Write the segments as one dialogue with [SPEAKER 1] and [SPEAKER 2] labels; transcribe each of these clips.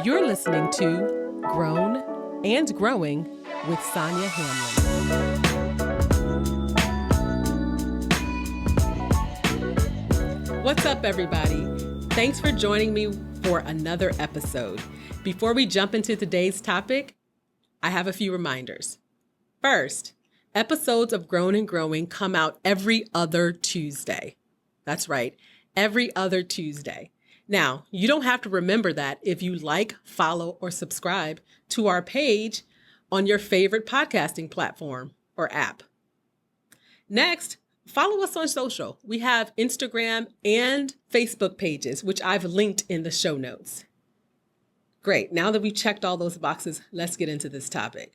[SPEAKER 1] You're listening to Grown and Growing with Sonia Hamlin. What's up, everybody? Thanks for joining me for another episode. Before we jump into today's topic, I have a few reminders. First, episodes of Grown and Growing come out every other Tuesday. That's right, every other Tuesday. Now, you don't have to remember that if you like, follow, or subscribe to our page on your favorite podcasting platform or app. Next, follow us on social. We have Instagram and Facebook pages, which I've linked in the show notes. Great. Now that we've checked all those boxes, let's get into this topic.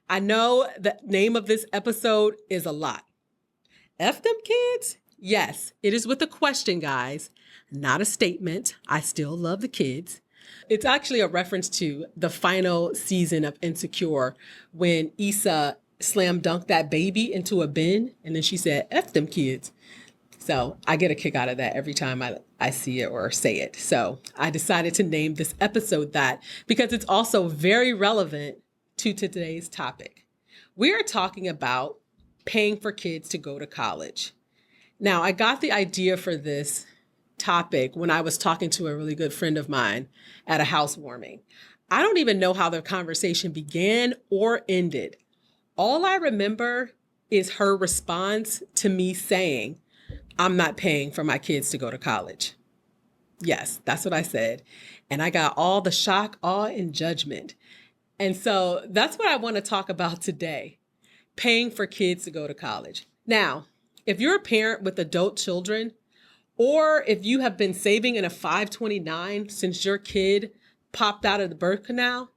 [SPEAKER 1] I know the name of this episode is a lot. F them kids? Yes, it is with a question, guys, not a statement. I still love the kids. It's actually a reference to the final season of Insecure when Issa slam dunked that baby into a bin and then she said, F them kids. So I get a kick out of that every time I see it or say it. So I decided to name this episode that because it's also very relevant to today's topic. We are talking about paying for kids to go to college. Now, I got the idea for this topic when I was talking to a really good friend of mine at a housewarming. I don't even know how the conversation began or ended. All I remember is her response to me saying, I'm not paying for my kids to go to college. Yes, that's what I said. And I got all the shock, awe, and judgment. And so that's what I want to talk about today, paying for kids to go to college. Now, if you're a parent with adult children, or if you have been saving in a 529 since your kid popped out of the birth canal,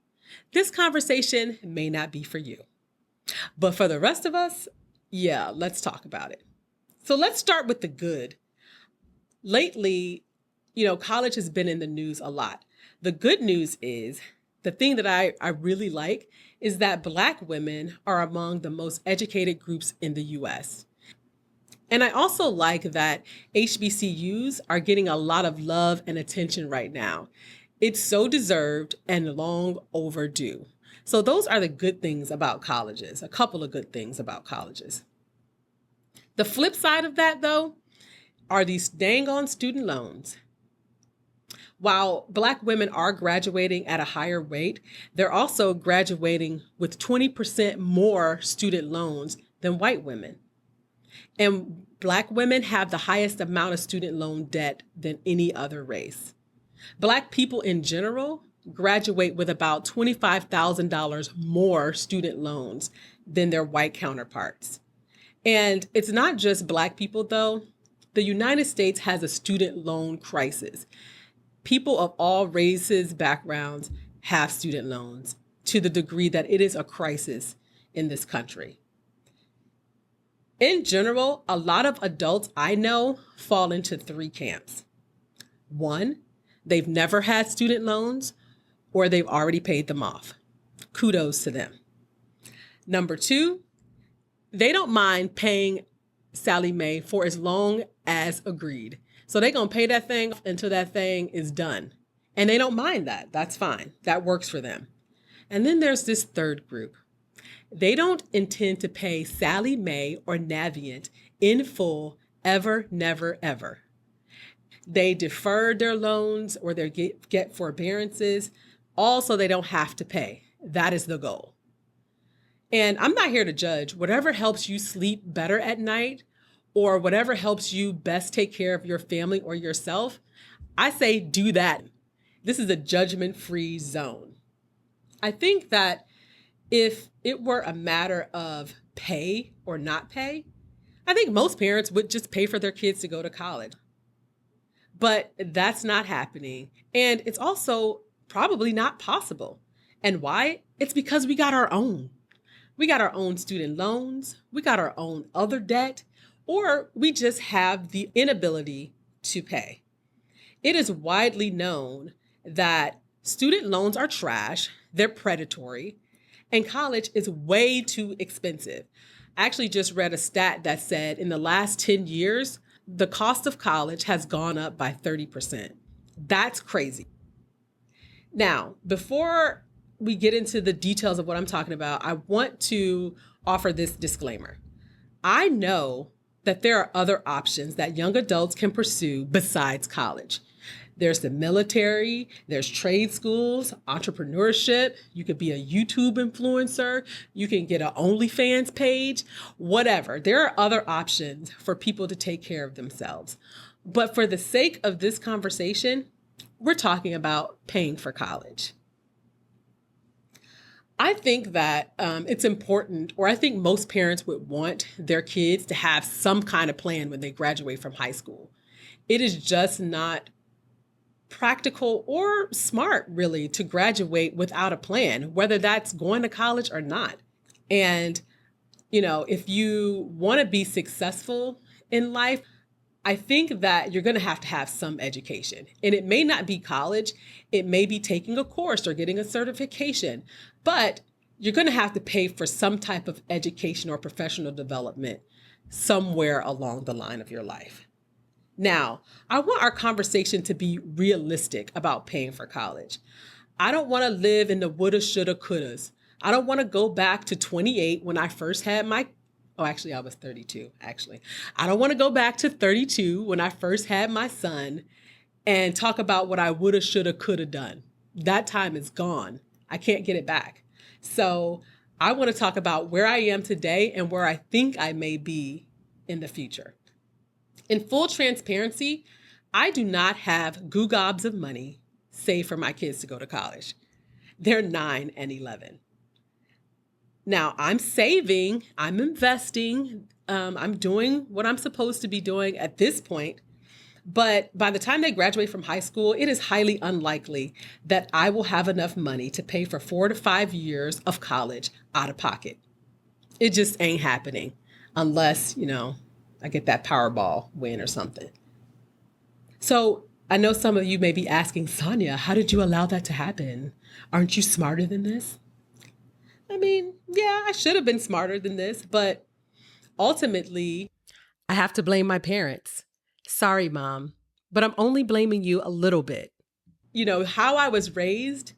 [SPEAKER 1] this conversation may not be for you. But for the rest of us, yeah, let's talk about it. So let's start with the good. Lately, college has been in the news a lot. The good news is, the thing that I really like is that Black women are among the most educated groups in the U.S. And I also like that HBCUs are getting a lot of love and attention right now. It's so deserved and long overdue. So those are the good things about colleges, a couple of good things about colleges. The flip side of that, though, are these dang on student loans. While Black women are graduating at a higher rate, they're also graduating with 20% more student loans than white women. And Black women have the highest amount of student loan debt than any other race. Black people in general graduate with about $25,000 more student loans than their white counterparts. And it's not just Black people, though. The United States has a student loan crisis. People of all races, backgrounds have student loans to the degree that it is a crisis in this country. In general, a lot of adults I know fall into three camps. One, they've never had student loans or they've already paid them off. Kudos to them. Number two, they don't mind paying Sally Mae for as long as agreed. So they're going to pay that thing until that thing is done. And they don't mind that. That's fine. That works for them. And then there's this third group. They don't intend to pay Sally Mae or Navient in full ever, never, ever. They defer their loans or their get forbearances, all so they don't have to pay. That is the goal. And I'm not here to judge. Whatever helps you sleep better at night or whatever helps you best take care of your family or yourself, I say do that. This is a judgment-free zone. I think that if it were a matter of pay or not pay, I think most parents would just pay for their kids to go to college. But that's not happening. And it's also probably not possible. And why? It's because we got our own. We got our own student loans. We got our own other debt, or we just have the inability to pay. It is widely known that student loans are trash. They're predatory. And college is way too expensive. I actually just read a stat that said in the last 10 years, the cost of college has gone up by 30%. That's crazy. Now, before we get into the details of what I'm talking about, I want to offer this disclaimer. I know that there are other options that young adults can pursue besides college. There's the military, there's trade schools, entrepreneurship. You could be a YouTube influencer. You can get an OnlyFans page, whatever. There are other options for people to take care of themselves. But for the sake of this conversation, we're talking about paying for college. I think that it's important, or I think most parents would want their kids to have some kind of plan when they graduate from high school. It is just not practical or smart, really, to graduate without a plan, whether that's going to college or not. And, if you want to be successful in life, I think that you're going to have some education. And it may not be college. It may be taking a course or getting a certification, but you're going to have to pay for some type of education or professional development somewhere along the line of your life. Now, I want our conversation to be realistic about paying for college. I don't want to live in the woulda, shoulda, couldas. I don't want to go back to 28 when I first had I was 32, actually. I don't want to go back to 32 when I first had my son and talk about what I woulda, shoulda, coulda done. That time is gone. I can't get it back. So I want to talk about where I am today and where I think I may be in the future. In full transparency, I do not have goo gobs of money saved for my kids to go to college. They're 9 and 11. Now, I'm saving, I'm investing, I'm doing what I'm supposed to be doing at this point. But by the time they graduate from high school, it is highly unlikely that I will have enough money to pay for 4 to 5 years of college out of pocket. It just ain't happening unless, I get that Powerball win or something. So I know some of you may be asking, Sonia, how did you allow that to happen? Aren't you smarter than this? I mean, yeah, I should have been smarter than this, but ultimately, I have to blame my parents. Sorry, Mom, but I'm only blaming you a little bit. How I was raised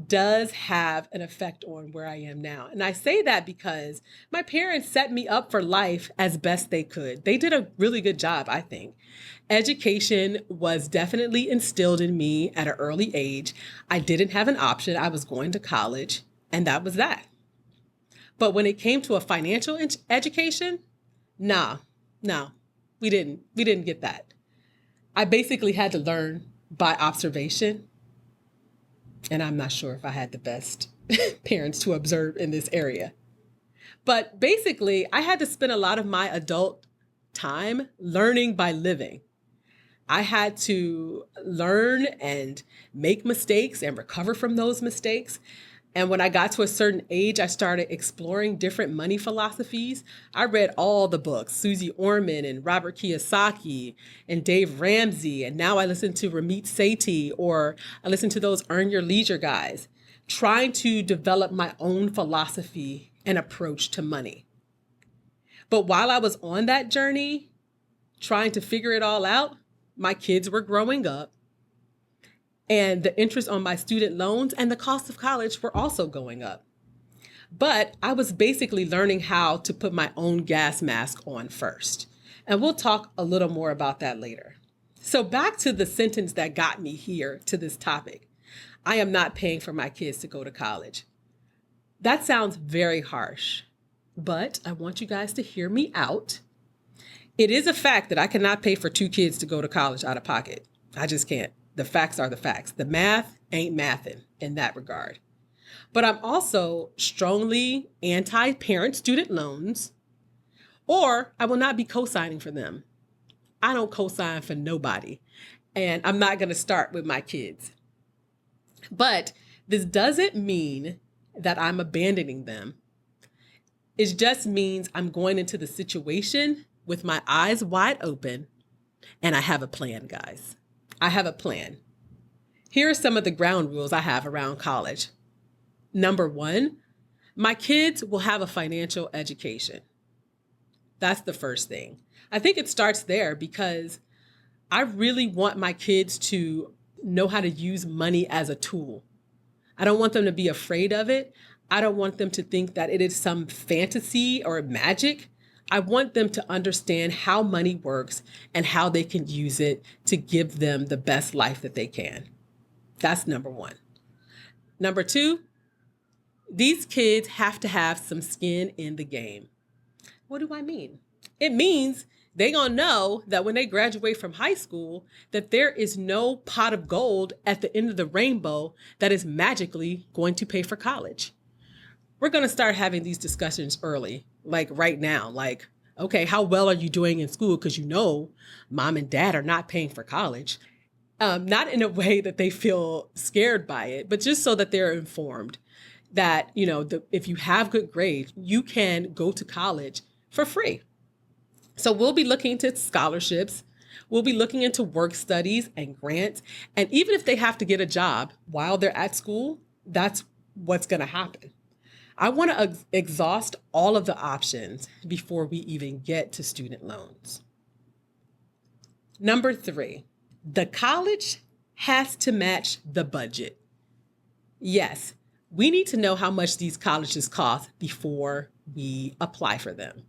[SPEAKER 1] does have an effect on where I am now. And I say that because my parents set me up for life as best they could. They did a really good job, I think. Education was definitely instilled in me at an early age. I didn't have an option. I was going to college, and that was that. But when it came to a financial education, no, we didn't get that. I basically had to learn by observation. And I'm not sure if I had the best parents to observe in this area. But basically, I had to spend a lot of my adult time learning by living. I had to learn and make mistakes and recover from those mistakes. And when I got to a certain age, I started exploring different money philosophies. I read all the books, Susie Orman and Robert Kiyosaki and Dave Ramsey. And now I listen to Ramit Sethi, or I listen to those Earn Your Leisure guys, trying to develop my own philosophy and approach to money. But while I was on that journey, trying to figure it all out, my kids were growing up. And the interest on my student loans and the cost of college were also going up. But I was basically learning how to put my own gas mask on first. And we'll talk a little more about that later. So back to the sentence that got me here to this topic. I am not paying for my kids to go to college. That sounds very harsh, but I want you guys to hear me out. It is a fact that I cannot pay for 2 kids to go to college out of pocket. I just can't. The facts are the facts. The math ain't mathin' in that regard. But I'm also strongly anti-parent student loans, or I will not be co-signing for them. I don't co-sign for nobody, and I'm not going to start with my kids. But this doesn't mean that I'm abandoning them. It just means I'm going into the situation with my eyes wide open, and I have a plan, guys. I have a plan. Here are some of the ground rules I have around college. Number 1, my kids will have a financial education. That's the first thing. I think it starts there because I really want my kids to know how to use money as a tool. I don't want them to be afraid of it. I don't want them to think that it is some fantasy or magic. I want them to understand how money works and how they can use it to give them the best life that they can. That's number one. Number two, these kids have to have some skin in the game. What do I mean? It means they gonna know that when they graduate from high school, that there is no pot of gold at the end of the rainbow that is magically going to pay for college. We're gonna start having these discussions early, like right now. Like, okay, how well are you doing in school? Because you know, mom and dad are not paying for college. Not in a way that they feel scared by it, but just so that they're informed that, if you have good grades, you can go to college for free. So we'll be looking into scholarships. We'll be looking into work studies and grants. And even if they have to get a job while they're at school, that's what's going to happen. I want to exhaust all of the options before we even get to student loans. Number 3, the college has to match the budget. Yes, we need to know how much these colleges cost before we apply for them.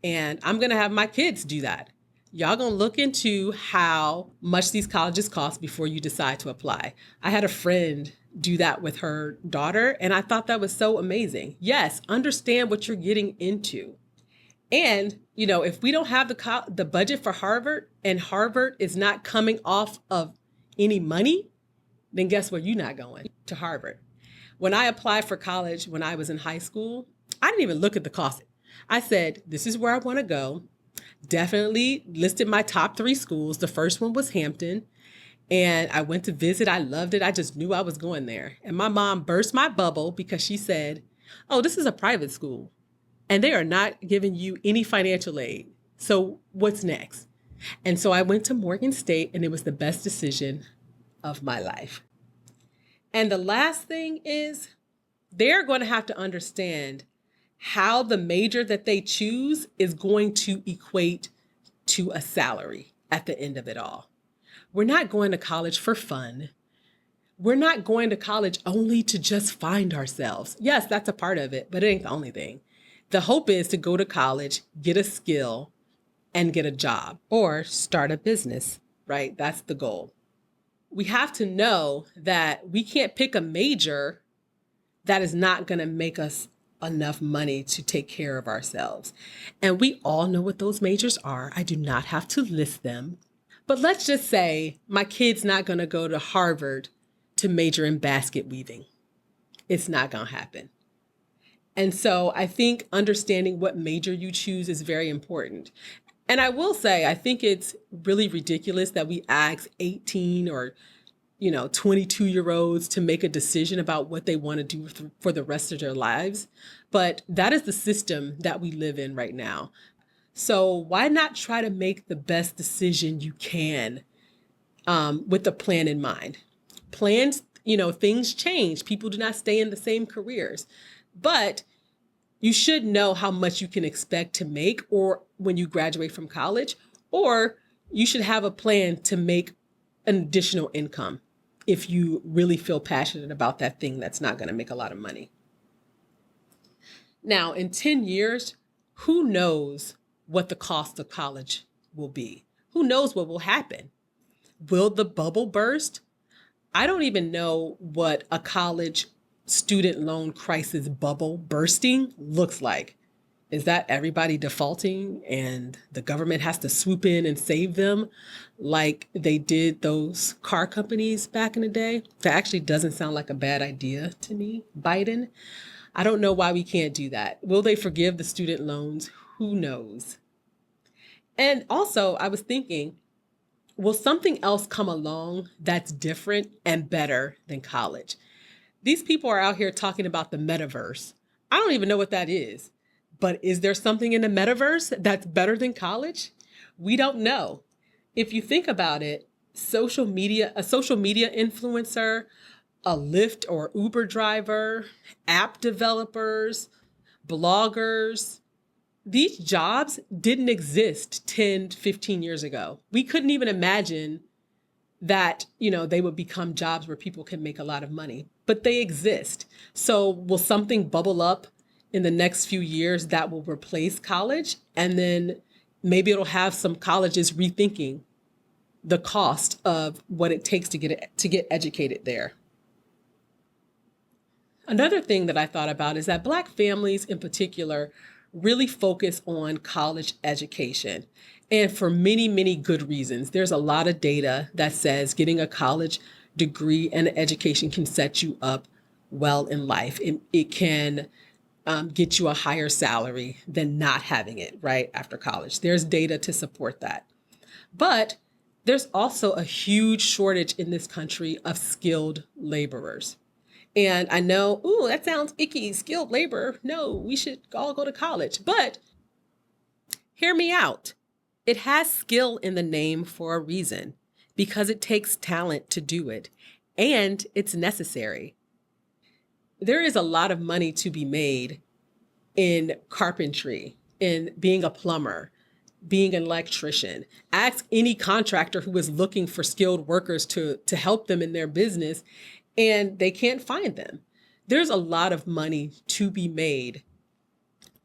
[SPEAKER 1] And I'm going to have my kids do that. Y'all going to look into how much these colleges cost before you decide to apply. I had a friend do that with her daughter, and I thought that was so amazing. Yes, understand what you're getting into. And, if we don't have the budget for Harvard and Harvard is not coming off of any money, then guess where you're not going? To Harvard. When I applied for college when I was in high school, I didn't even look at the cost. I said, this is where I want to go. Definitely listed my top 3 schools. The first one was Hampton. And I went to visit. I loved it. I just knew I was going there. And my mom burst my bubble because she said, oh, this is a private school and they are not giving you any financial aid. So what's next? And so I went to Morgan State, and it was the best decision of my life. And the last thing is they're going to have to understand how the major that they choose is going to equate to a salary at the end of it all. We're not going to college for fun. We're not going to college only to just find ourselves. Yes, that's a part of it, but it ain't the only thing. The hope is to go to college, get a skill, and get a job or start a business, right? That's the goal. We have to know that we can't pick a major that is not going to make us enough money to take care of ourselves. And we all know what those majors are. I do not have to list them. But let's just say my kid's not going to go to Harvard to major in basket weaving. It's not going to happen. And so I think understanding what major you choose is very important. And I will say, I think it's really ridiculous that we ask 18 or 22-year-olds to make a decision about what they want to do for the rest of their lives. But that is the system that we live in right now. So why not try to make the best decision you can with the plan in mind? Plans, things change. People do not stay in the same careers. But you should know how much you can expect to make or when you graduate from college, or you should have a plan to make an additional income if you really feel passionate about that thing that's not going to make a lot of money. Now, in 10 years, who knows what the cost of college will be? Who knows what will happen? Will the bubble burst? I don't even know what a college student loan crisis bubble bursting looks like. Is that everybody defaulting and the government has to swoop in and save them like they did those car companies back in the day? That actually doesn't sound like a bad idea to me, Biden. I don't know why we can't do that. Will they forgive the student loans? Who knows? And also, I was thinking, will something else come along that's different and better than college? These people are out here talking about the metaverse. I don't even know what that is. But is there something in the metaverse that's better than college? We don't know. If you think about it, a social media influencer, a Lyft or Uber driver, app developers, bloggers, these jobs didn't exist 10, 15 years ago. We couldn't even imagine that, they would become jobs where people can make a lot of money, but they exist. So will something bubble up in the next few years that will replace college? And then maybe it'll have some colleges rethinking the cost of what it takes to get educated there. Another thing that I thought about is that Black families in particular really focus on college education. And for many, many good reasons. There's a lot of data that says getting a college degree and an education can set you up well in life. It can get you a higher salary than not having it right after college. There's data to support that. But there's also a huge shortage in this country of skilled laborers. And I know, ooh, that sounds icky, skilled labor. No, we should all go to college. But hear me out. It has skill in the name for a reason, because it takes talent to do it, and it's necessary. There is a lot of money to be made in carpentry, in being a plumber, being an electrician. Ask any contractor who is looking for skilled workers to help them in their business, and they can't find them. There's a lot of money to be made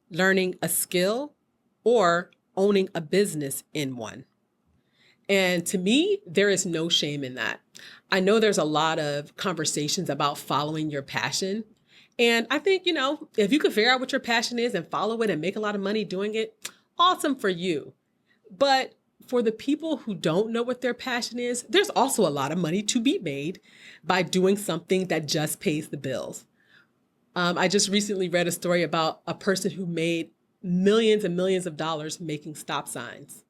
[SPEAKER 1] learning a skill or owning a business in one. And to me, there is no shame in that. I know there's a lot of conversations about following your passion. And I think, if you can figure out what your passion is and follow it and make a lot of money doing it, awesome for you. But for the people who don't know what their passion is, there's also a lot of money to be made by doing something that just pays the bills. I just recently read a story about a person who made millions and millions of dollars making stop signs.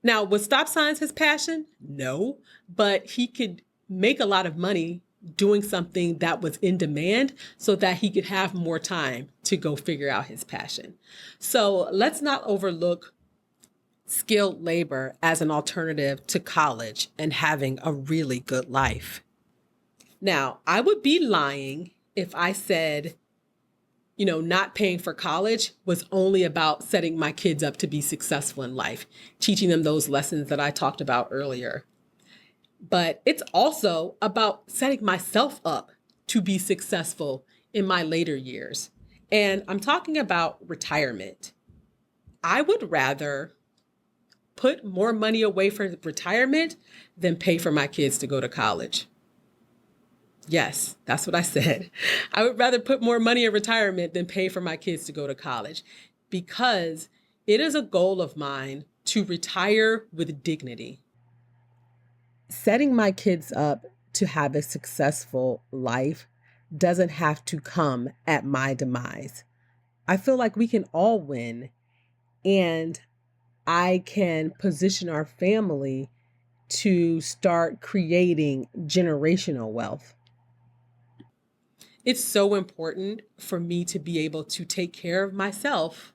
[SPEAKER 1] Now, was stop signs his passion? No, but he could make a lot of money doing something that was in demand so that he could have more time to go figure out his passion. So let's not overlook skilled labor as an alternative to college and having a really good life. Now, I would be lying if I said, not paying for college was only about setting my kids up to be successful in life, teaching them those lessons that I talked about earlier. But it's also about setting myself up to be successful in my later years. And I'm talking about retirement. I would rather put more money away for retirement than pay for my kids to go to college. Yes, that's what I said. I would rather put more money in retirement than pay for my kids to go to college, because it is a goal of mine to retire with dignity. Setting my kids up to have a successful life doesn't have to come at my demise. I feel like we can all win, and I can position our family to start creating generational wealth. It's so important for me to be able to take care of myself.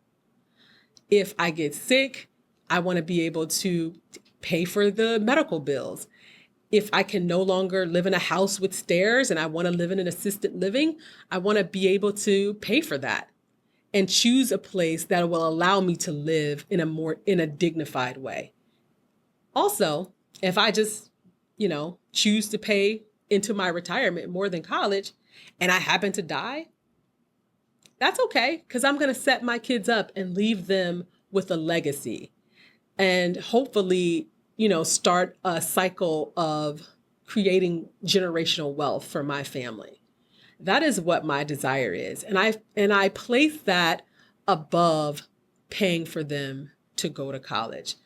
[SPEAKER 1] If I get sick, I want to be able to pay for the medical bills. If I can no longer live in a house with stairs and I want to live in an assisted living, I want to be able to pay for that and choose a place that will allow me to live in a dignified way. Also, if I just, choose to pay into my retirement more than college and I happen to die, that's okay, because I'm going to set my kids up and leave them with a legacy and hopefully, start a cycle of creating generational wealth for my family. That is what my desire is. And I place that above paying for them to go to college.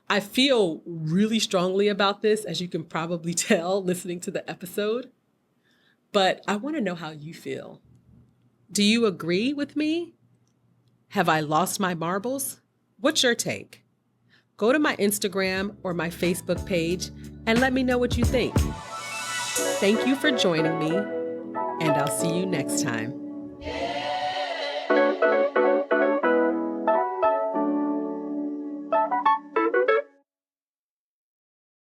[SPEAKER 1] I feel really strongly about this, as you can probably tell listening to the episode, but I want to know how you feel. Do you agree with me? Have I lost my marbles? What's your take? Go to my Instagram or my Facebook page and let me know what you think. Thank you for joining me, and I'll see you next time.